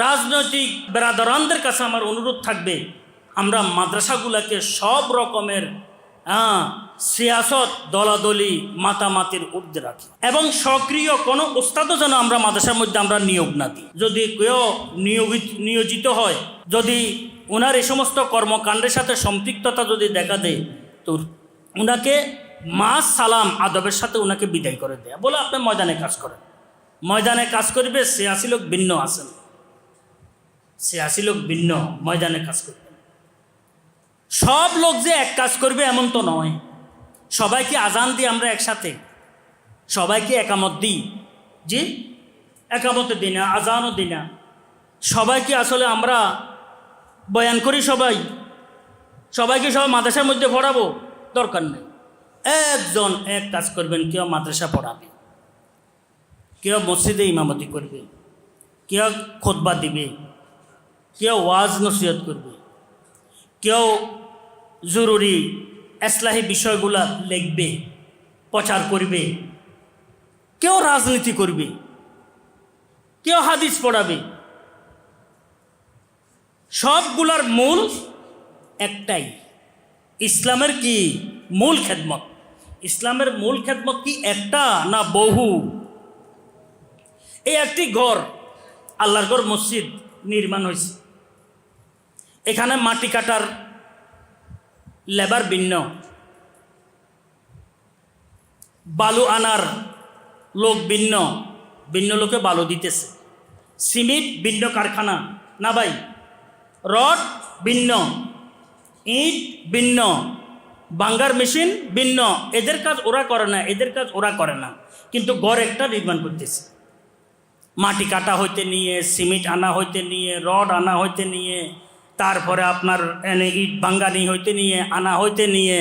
রাজনৈতিক বেরাদরানদের কাছে আমার অনুরোধ থাকবে, আমরা মাদ্রাসাগুলোকে সব রকমের সিয়াসত, দলাদলি, মাতামাতির ঊর্ধ্বে রাখি এবং সক্রিয় কোনো ওস্তাদও যেন আমরা মাদ্রাসার মধ্যে আমরা নিয়োগ না দিই। যদি কেউ নিয়োজিত হয়, যদি ওনার এই সমস্ত কর্মকাণ্ডের সাথে সম্পৃক্ততা যদি দেখা দেয়, তো ওনাকে মাস সালাম আদবের সাথে ওনাকে বিদায় করে দেয়া, বলে আপনি ময়দানে কাজ করেন। ময়দানে কাজ করবে, ৮৬ লোক ভিন্ন আছেন, ৮৬ লোক ভিন্ন ময়দানে কাজ করবে। সব লোক যে এক কাজ করবে এমন তো নয়। সবাইকে আজান দিই আমরা একসাথে, সবাইকে একামত দিই, জি একামতে দিই না, আজানও দিই না। সবাইকে আসলে আমরা বয়ান করি, সবাইকে সবাই মাদ্রাসার মধ্যে পড়াবো, দরকার নেই। একজন এক কাজ করবেন, কেউ মাদ্রাসা পড়াবে, কেউ মসজিদে ইমামতি করবে, কেউ খুতবা দিবে, কেউ ওয়াজ নসিহত করবে, কেউ জরুরি ইসলাহি বিষয়গুলা লিখবে, প্রচার করবে, কেউ রাজনীতি করবে, কেউ হাদিস পড়াবে। সবগুলার মূল একটাই, ইসলামের কি মূল খেদমত। ইসলামের মূল খেদমত কি একটা না বহু? এই একটি ঘর, আল্লাহর ঘর মসজিদ নির্মাণ হয়েছে, এখানে মাটি কাটার লেবার ভিন্ন, বালু আনার লোক ভিন্ন, ভিন্ন লোকে বালু দিতেছে, সিমেন্ট ভিন্ন কারখানা না ভাই, রড ভিন্ন, ইট ভিন্ন, বাঙ্গার মেশিন ভিন্ন। এদের কাজ ওরা করে না, এদের কাজ ওরা করে না, কিন্তু ঘর একটা নির্মাণ করতেছে। মাটি কাটা হইতে নিয়ে, সিমেন্ট আনা হইতে নিয়ে, রড আনা হইতে নিয়ে, তারপরে আপনার এনে ইট ভাঙ্গানি হইতে নিয়ে, আনা হইতে নিয়ে,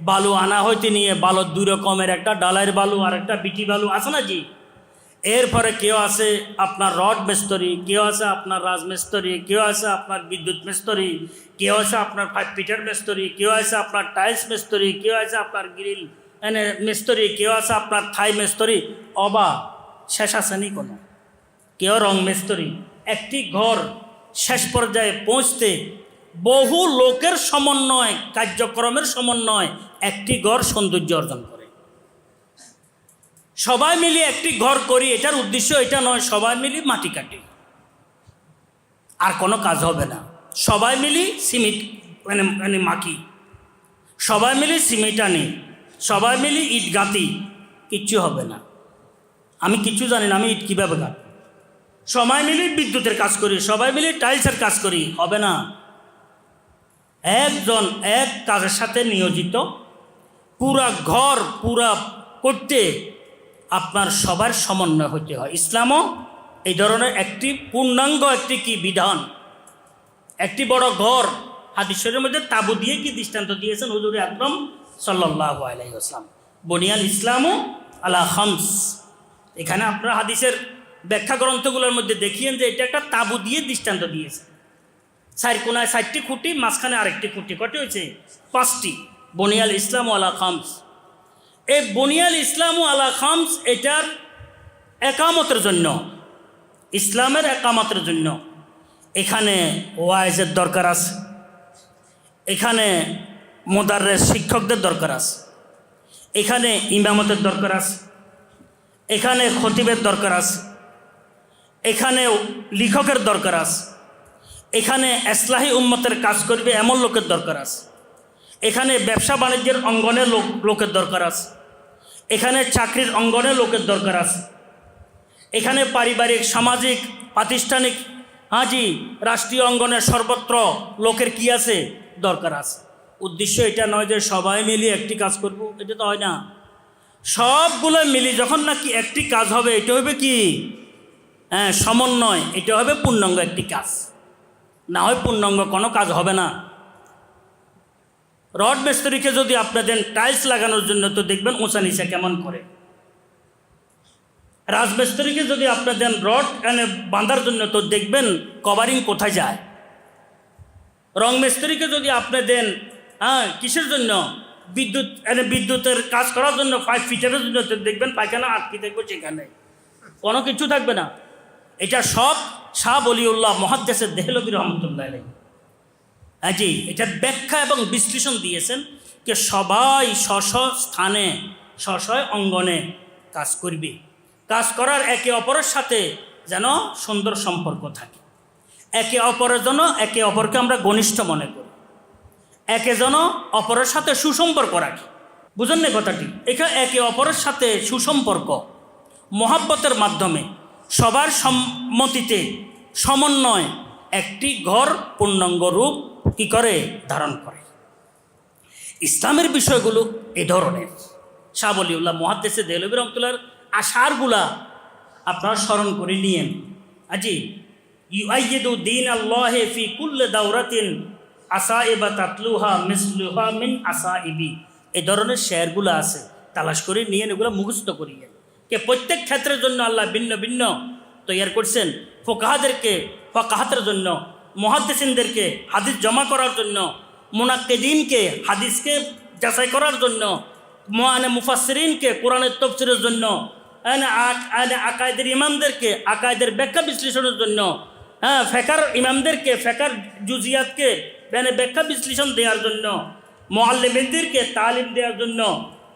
বালু আনা হইতে নিয়ে, বালু দুই রকমের, একটা ডালাইয়ের বালু আর একটা বিটি বালু আছে না জি। এরপরে কেউ আছে আপনার রড মিস্ত্রি, কেউ আছে আপনার রাজমিস্ত্রি, কেউ আছে আপনার বিদ্যুৎ মিস্ত্রি, কেউ আছে আপনার 5 ফিটার মিস্ত্রি, কেউ আছে আপনার টাইলস মিস্ত্রি, কেউ আছে আপনার গ্রিল এনে মিস্ত্রি, কেউ আছে আপনার থাই মিস্ত্রি। অবা শেষ আসেনি কোনো, কেউ রং মিস্ত্রি। একটি ঘর শেষ পর্যায়ে পৌঁছতে বহু লোকের সমন্বয়, কার্যক্রমের সমন্বয় একটি ঘর সৌন্দর্য অর্জন করে। সবাই মিলে একটি ঘর করি, এটার উদ্দেশ্য এটা নয় সবাই মিলে মাটি কাটি, আর কোনো কাজ হবে না। সবাই মিলি সিমেন্ট মানে মাখি, সবাই মিলি সিমেন্ট আনি, সবাই মিলি ইট গাঁথি, কিচ্ছু হবে না। আমি কিচ্ছু জানি না, আমি ইট কীভাবে গাঁথি। সবাই মিলে বিদ্যুতের কাজ করি, সবাই মিলে টাইলসের কাজ করি, হবে না। একজন এক কাজের সাথে নিয়োজিত, পুরা ঘর পুরা করতে আপনার সবার সমন্বয় হতে হয়। ইসলামও এই ধরনের একটি পূর্ণাঙ্গ একটি কি বিধান। একটি বড় ঘর, হাদিসের মধ্যে তাবু দিয়ে কি দৃষ্টান্ত দিয়েছেন হুজুর আকরাম সাল্লাল্লাহু আলাইহি ওয়াসাল্লাম, বুনিয়াল ইসলামু আলা খামস। এখানে আপনারা হাদিসের ব্যাখ্যা গ্রন্থগুলোর মধ্যে দেখিয়েন যে এটা একটা তাবু দিয়ে দৃষ্টান্ত দিয়েছে। 4 কোনায় 4টি খুঁটি, মাঝখানে আরেকটি খুঁটি, কটি হয়েছে? 5টি। বুনিয়াল ইসলামু আলা খামস। এই বুনিয়াল ইসলামু আলা খামস এটার একামতের জন্য, ইসলামের একামতের জন্য এখানে ওয়াইজের দরকার আছে, এখানে মুদাররিস শিক্ষকদের দরকার আছে, এখানে ইমামতের দরকার আছে, এখানে খতিবের দরকার আছে, এখানে লেখকের দরকার আছে, এখানে ইসলাহি উম্মতের কাজ করবে এমন লোকের দরকার আছে, এখানে ব্যবসা বাণিজ্যের অঙ্গনে লোকের দরকার আছে, এখানে চাকরির অঙ্গনে লোকের দরকার আছে, এখানে পারিবারিক, সামাজিক, প্রাতিষ্ঠানিক, হাজি রাষ্ট্রীয় অঙ্গনে সর্বত্র লোকের কি আছে? দরকার আছে। উদ্দেশ্য এটা নয় যে সবাই মিলে একটি কাজ করব, এটা তো হয় না। সবগুলো মিলি যখন নাকি একটি কাজ হবে, এটা হবে কি সমন্বয়, এটা হবে পূর্ণাঙ্গ একটি কাজ। না হয় পূর্ণাঙ্গ কোনো কাজ হবে না। রড মিস্ত্রিকে যদি আপনি দেন টাইলস লাগানোর জন্য, তো দেখবেন উঁচা নিচা কেমন করে। রাজমিস্ত্রিকে যদি আপনি দেন রড এনে বাঁধার জন্য, তো দেখবেন কভারিং কোথায় যায়। রং মিস্ত্রিকে যদি আপনি দেন কিসের জন্য? বিদ্যুতের কাজ করার জন্য, 5 ফিটারের জন্য, তো দেখবেন পায়খানা আটকে থাকবে, সেখানে কোনো কিছু থাকবে না। এটা সব শাহ বলিউল্লাহ মুহাদ্দিস দেহলভী রহমতুল্লাহ আলাইহি জি এটার ব্যাখ্যা এবং বিশ্লেষণ দিয়েছেন যে সবাই স্ব স্থানে স্ব অঙ্গনে কাজ করবে, কাজ করার একে অপরের সাথে যেন সুন্দর সম্পর্ক থাকে, একে অপরের জন্য একে অপরকে আমরা ঘনিষ্ঠ মনে করি, একে যেন অপরের সাথে সুসম্পর্ক রাখি। বুঝেন না কথাটি? এখানে একে অপরের সাথে সুসম্পর্ক মহাব্বতের মাধ্যমে সবার সম্মতিতে সমন্বয় একটি ঘর পূর্ণাঙ্গ রূপ কি করে ধারণ করে। ইসলামের বিষয়গুলো এ ধরনের। শাহ বলিউল্লাহ মুহাদ্দিস দেহলভী রহমতুল্লাহর আশারগুলা আপনারা স্মরণ করে নিয়েন। আজি ইউআইয়িদু দীন আল্লাহি ফি কুল্লি দাওরাতিন আসাইবা তাতলুহা মিসলুহা মিন আসাইবি, এই ধরনের শেয়ারগুলো আছে, তালাশ করে নিয়েন, এগুলো মুখস্থ করিয়েন। কে প্রত্যেক ক্ষেত্রের জন্য আল্লাহ ভিন্ন ভিন্ন তৈয়ার করছেন। ফোকাহাতের জন্য, মুহাদ্দিসিনদেরকে হাদিস জমা করার জন্য, মুনাক্কিদিনকে হাদিসকে যাচাই করার জন্য, মুফাসসিরিনকে কোরআনের তাফসীরের জন্য, আকায়েদের ইমামদেরকে আকায়েদের ব্যাখ্যা বিশ্লেষণের জন্য, ফেকার ইমামদেরকে ফেকার জুজিয়াতকে ব্যাখ্যা বিশ্লেষণ দেওয়ার জন্য, মুআল্লিমিনদেরকে তালিম দেওয়ার জন্য,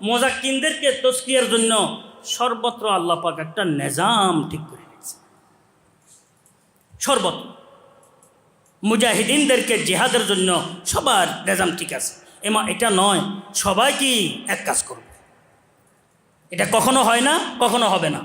মুযাক্কিনদেরকে তাজকিয়ার জন্য, সর্বত্র আল্লাহ পাক একটা নিজাম ঠিক করে দিয়েছে। সর্বত্র মুজাহিদিনদেরকে জিহাদের জন্য সবার নিজাম ঠিক আছে। এটা নয় সবাই কি এক কাজ করবে, এটা কখনো হয় না, কখনো হবে না।